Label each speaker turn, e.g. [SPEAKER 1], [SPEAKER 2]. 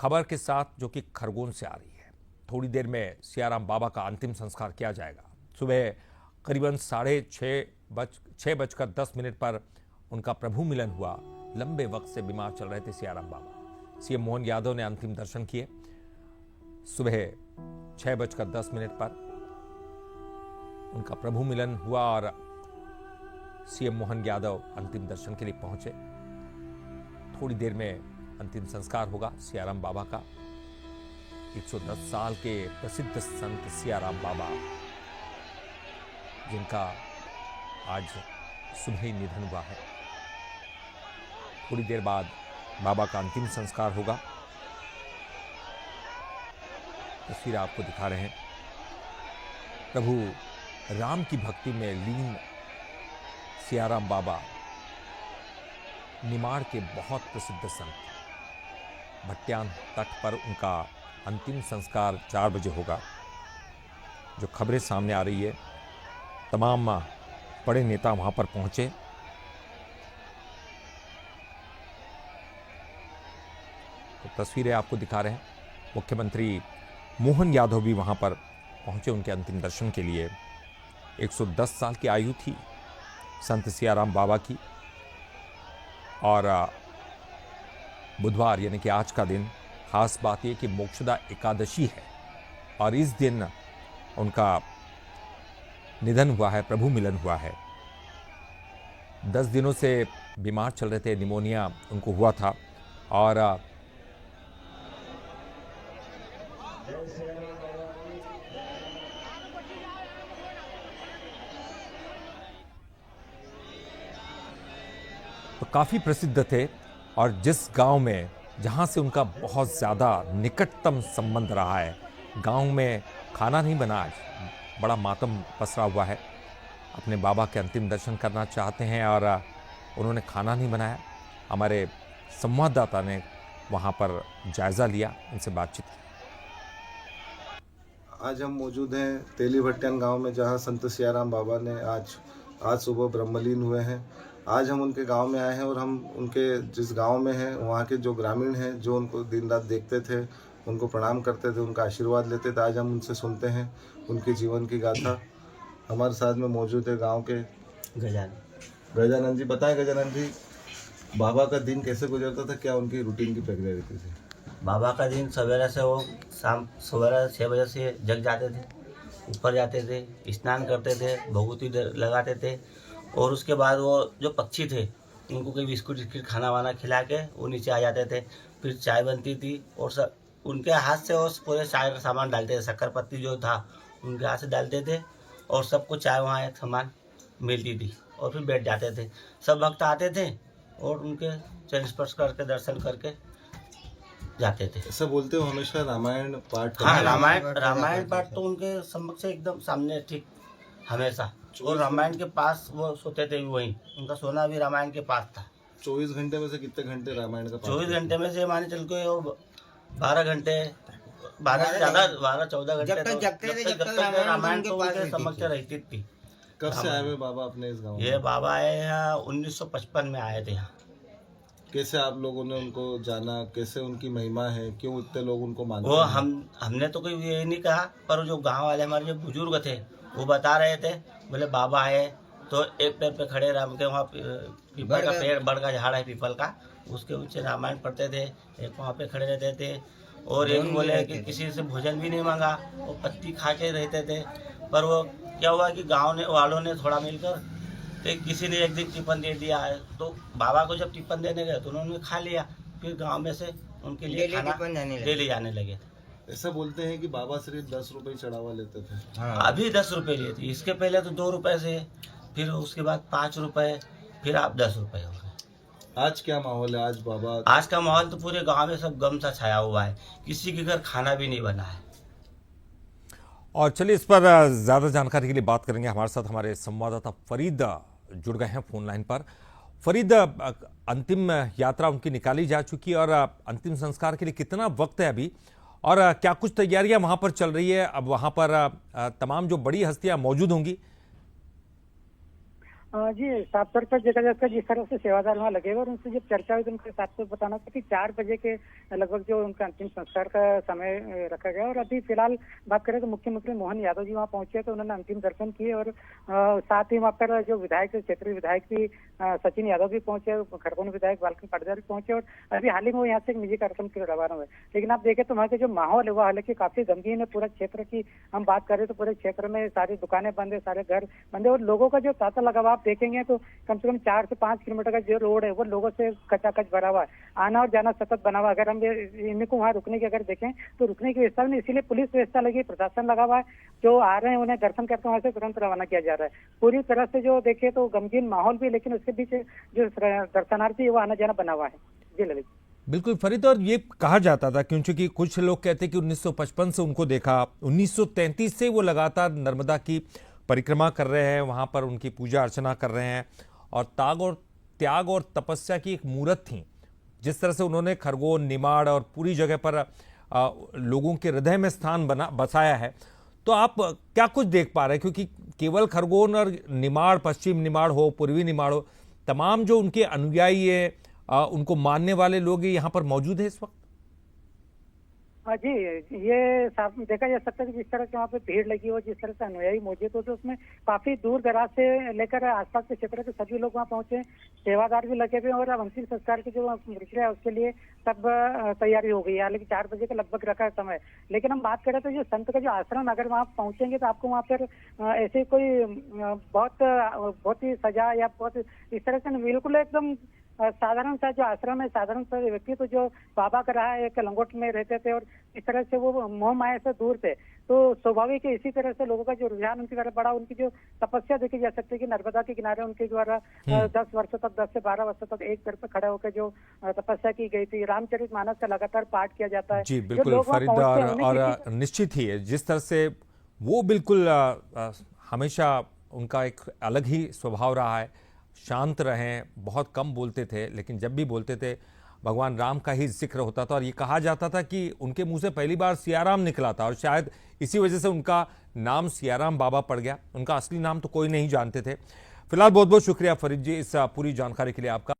[SPEAKER 1] खबर के साथ जो कि खरगोन से आ रही है। थोड़ी देर में सियाराम बाबा का अंतिम संस्कार किया जाएगा। सुबह करीबन 6:10 पर उनका प्रभु मिलन हुआ। लंबे वक्त से बीमार चल रहे थे सियाराम बाबा। सीएम मोहन यादव ने अंतिम दर्शन किए। सुबह 6:10 पर उनका प्रभु मिलन हुआ और सीएम मोहन यादव अंतिम दर्शन के लिए पहुंचे। थोड़ी देर में अंतिम संस्कार होगा सियाराम बाबा का। 110 साल के प्रसिद्ध संत सियाराम बाबा, जिनका आज सुबह ही निधन हुआ है। थोड़ी देर बाद बाबा का अंतिम संस्कार होगा। तस्वीर आपको दिखा रहे हैं। प्रभु राम की भक्ति में लीन सियाराम बाबा निमाड़ के बहुत प्रसिद्ध संत। भट्ट्यान तट पर उनका अंतिम संस्कार 4 बजे होगा। जो खबरें सामने आ रही है, तमाम बड़े नेता वहां पर पहुंचे। तो तस्वीरें आपको दिखा रहे हैं। मुख्यमंत्री मोहन यादव भी वहां पर पहुंचे उनके अंतिम दर्शन के लिए। 110 साल की आयु थी संत सियाराम बाबा की। और बुधवार यानी कि आज का दिन खास बात यह कि मोक्षदा एकादशी है और इस दिन उनका निधन हुआ है, प्रभु मिलन हुआ है। 10 दिनों से बीमार चल रहे थे, निमोनिया उनको हुआ था और तो काफी प्रसिद्ध थे। और जिस गांव में जहां से उनका बहुत ज्यादा निकटतम संबंध रहा है, गांव में खाना नहीं बना। आज बड़ा मातम पसरा हुआ है। अपने बाबा के अंतिम दर्शन करना चाहते हैं और उन्होंने खाना नहीं बनाया। हमारे संवाददाता ने वहां पर जायजा लिया, उनसे बातचीत की।
[SPEAKER 2] आज हम मौजूद हैं तेली भट्ट्यान गांव में, जहां संत सियाराम बाबा ने आज सुबह ब्रह्मलीन हुए हैं। आज हम उनके गांव में आए हैं और हम उनके जिस गांव में हैं वहां के जो ग्रामीण हैं, जो उनको दिन रात देखते थे, उनको प्रणाम करते थे, उनका आशीर्वाद लेते थे, आज हम उनसे सुनते हैं उनके जीवन की गाथा। हमारे साथ में मौजूद है गांव के गजानन जी। बताएं गजानन जी, बाबा का दिन कैसे गुजरता था, क्या उनकी रूटीन की प्रक्रिया रहती थी?
[SPEAKER 3] बाबा का दिन सवेरे से वो शाम सवेरे 6 बजे से जग जाते थे, ऊपर जाते थे, स्नान करते थे, भभूति लगाते थे और उसके बाद वो जो पक्षी थे उनको कोई बिस्कुट खाना वाना खिला के वो नीचे आ जाते थे। फिर चाय बनती थी और सब उनके हाथ से वो पूरे चाय का सामान डालते थे। शक्कर पत्ती जो था उनके हाथ से डालते थे और सबको चाय वहाँ एक सामान मिलती थी और फिर बैठ जाते थे। सब भक्त आते थे और उनके चरण स्पर्श करके दर्शन करके जाते थे।
[SPEAKER 2] ऐसा बोलते हो हमेशा रामायण पाठ?
[SPEAKER 3] हाँ, रामायण पाठ तो उनके समक्ष एकदम सामने ठीक हमेशा। और रामायण के पास वो सोते थे, वहीं उनका सोना भी रामायण के पास था।
[SPEAKER 2] 24 घंटे में से कितने घंटे रामायण का पाठ?
[SPEAKER 3] 24 घंटे में से माने चल के 12 घंटे, 12 से ज़्यादा 12-14 घंटे जब तक रामायण तो उनके समक्ष रहती थी।
[SPEAKER 2] कब से आए हुए बाबा अपने इस गाँव?
[SPEAKER 3] ये बाबा आए यहाँ 1955 में आए थे यहाँ।
[SPEAKER 2] कैसे आप लोगों ने उनको जाना, कैसे उनकी महिमा है, क्यों इतने लोग उनको मानते
[SPEAKER 3] वो
[SPEAKER 2] हैं?
[SPEAKER 3] हमने तो कोई ये नहीं कहा, पर जो गांव वाले हमारे जो बुजुर्ग थे वो बता रहे थे। बोले बाबा आए तो एक पैर पे खड़े राम के, वहाँ पीपल का पेड़, बड़ का झाड़ है पीपल का, उसके ऊंचे रामायण पढ़ते थे। एक वहाँ पे खड़े रहते थे और एक बोले कि किसी से भोजन भी नहीं मांगा, वो पत्ती खा के रहते थे। पर वो क्या हुआ कि गाँव वालों ने थोड़ा मिलकर तो किसी ने एक दिन टिफिन दे दिया है, तो बाबा को जब टिफिन देने गए तो उन्होंने खा लिया। फिर गांव में से उनके लिए खाना डेली जाने लगे।
[SPEAKER 2] ऐसा बोलते हैं कि बाबा सिर्फ 10 रुपए चढ़ावा लेते थे।
[SPEAKER 3] हाँ। अभी 10 रुपए लिए थे, इसके पहले तो 2 रुपए से, फिर उसके बाद 5 रुपए, फिर आप 10 रुपए हो गए।
[SPEAKER 2] आज क्या माहौल है?
[SPEAKER 3] आज का माहौल तो पूरे गांव में सब गम सा छाया हुआ है, किसी के घर खाना भी नहीं बना है।
[SPEAKER 1] और चलिए इस पर ज्यादा जानकारी के लिए बात करेंगे। हमारे साथ हमारे संवाददाता फरीद जुड़ गए हैं फोन लाइन पर। फरीद, अंतिम यात्रा उनकी निकाली जा चुकी है और अंतिम संस्कार के लिए कितना वक्त है अभी, और क्या कुछ तैयारियां वहां पर चल रही है? अब वहां पर तमाम जो बड़ी हस्तियां मौजूद होंगी।
[SPEAKER 4] जी, साफ तौर पर देखा जाए तो जिस तरह से सेवादार वहाँ लगे हुए और उनसे जब चर्चा हुई तो उनके साथ तो बताना था कि 4 बजे के लगभग जो उनका अंतिम संस्कार का समय रखा गया। और अभी फिलहाल बात करें तो मुख्यमंत्री मोहन यादव जी वहाँ पहुंचे तो उन्होंने अंतिम दर्शन किए और साथ ही वहाँ पर जो विधायक क्षेत्रीय विधायक भी सचिन यादव भी पहुंचे, खरगोन विधायक बालकृष्ण पाटीदार भी पहुंचे और अभी हाल ही में वो यहाँ से एक निजी कार्यक्रम के लिए रवाना हुए। लेकिन आप देखें तो वहाँ के जो माहौल है वो हालांकि काफी गमगीन है। पूरा क्षेत्र की हम बात करें तो पूरे क्षेत्र में सारी दुकानें बंद है, सारे घर बंद है और लोगों का जो तांता लगा हुआ आप देखेंगे तो कम से कम 4 से 5 किलोमीटर का जो रोड है वो लोगों से कचाकच भरा हुआ है, आना और जाना सतत बना हुआ है। अगर हम इनको वहाँ रुकने की अगर देखें तो रुकने की व्यवस्था नहीं, इसीलिए पुलिस व्यवस्था लगी, प्रशासन लगा हुआ है। जो आ रहे हैं उन्हें दर्शन करके वहाँ से तुरंत रवाना किया जा रहा है। पूरी तरह से जो देखे तो गमगीन माहौल भी, लेकिन उसके बीच जो दर्शनार्थी है वो आना जाना बना हुआ है। जी ललित।
[SPEAKER 1] बिल्कुल फरीद, और ये कहा जाता था क्योंकि कुछ लोग कहते हैं कि 1955 से उनको देखा, 1933 से वो लगातार नर्मदा की परिक्रमा कर रहे हैं, वहां पर उनकी पूजा अर्चना कर रहे हैं और त्याग और तपस्या की एक मूर्त थी। जिस तरह से उन्होंने खरगोन, निमाड़ और पूरी जगह पर लोगों के हृदय में स्थान बसाया है, तो आप क्या कुछ देख पा रहे हैं? क्योंकि केवल खरगोन और निमाड़, पश्चिम निमाड़ हो, पूर्वी निमाड़ हो, तमाम जो उनके अनुयायी है, उनको मानने वाले लोग यहाँ पर मौजूद है इस वक्त।
[SPEAKER 4] जी, ये साफ देखा जा सकता है कि जिस तरह से वहाँ पे भीड़ लगी हो, जिस तरह से अनुयायी मौजूद हो, तो उसमें काफी दूर दराज से लेकर आसपास के क्षेत्र के सभी लोग वहाँ पहुंचे, सेवादार भी लगे हुए और अब अंतिम संस्कार की जो प्रक्रिया है उसके लिए सब तैयारी हो गई है। हालांकि 4 बजे का लगभग रखा है समय, लेकिन हम बात करें तो जो संत का जो आश्रम, अगर वहाँ पहुंचेंगे तो आपको वहाँ पर ऐसे कोई बहुत ही सजा या बहुत इस तरह से बिल्कुल एकदम साधारण सा जो आश्रम है, साधारण सा व्यक्ति तो जो बाबा का रहा है, एक लंगोट में रहते थे और इस तरह से वो मोह माया से दूर थे, तो स्वाभाविक है इसी तरह से लोगों का जो रुझान उनकी तरफ बढ़ा। उनकी जो तपस्या देखी जा सकती है कि नर्मदा के किनारे उनके द्वारा 10 वर्षों तक, 10 से 12 वर्षों तक एक पैर पर खड़े होकर जो तपस्या की गई थी, रामचरितमानस का लगातार पाठ किया जाता है।
[SPEAKER 1] जी बिल्कुल फरीद, और निश्चित ही है जिस तरह से वो बिल्कुल हमेशा उनका एक अलग ही स्वभाव रहा है, शांत रहें, बहुत कम बोलते थे, लेकिन जब भी बोलते थे भगवान राम का ही जिक्र होता था और ये कहा जाता था कि उनके मुंह से पहली बार सियाराम निकला था और शायद इसी वजह से उनका नाम सियाराम बाबा पड़ गया। उनका असली नाम तो कोई नहीं जानते थे। फिलहाल बहुत बहुत शुक्रिया फरीद जी इस पूरी जानकारी के लिए आपका।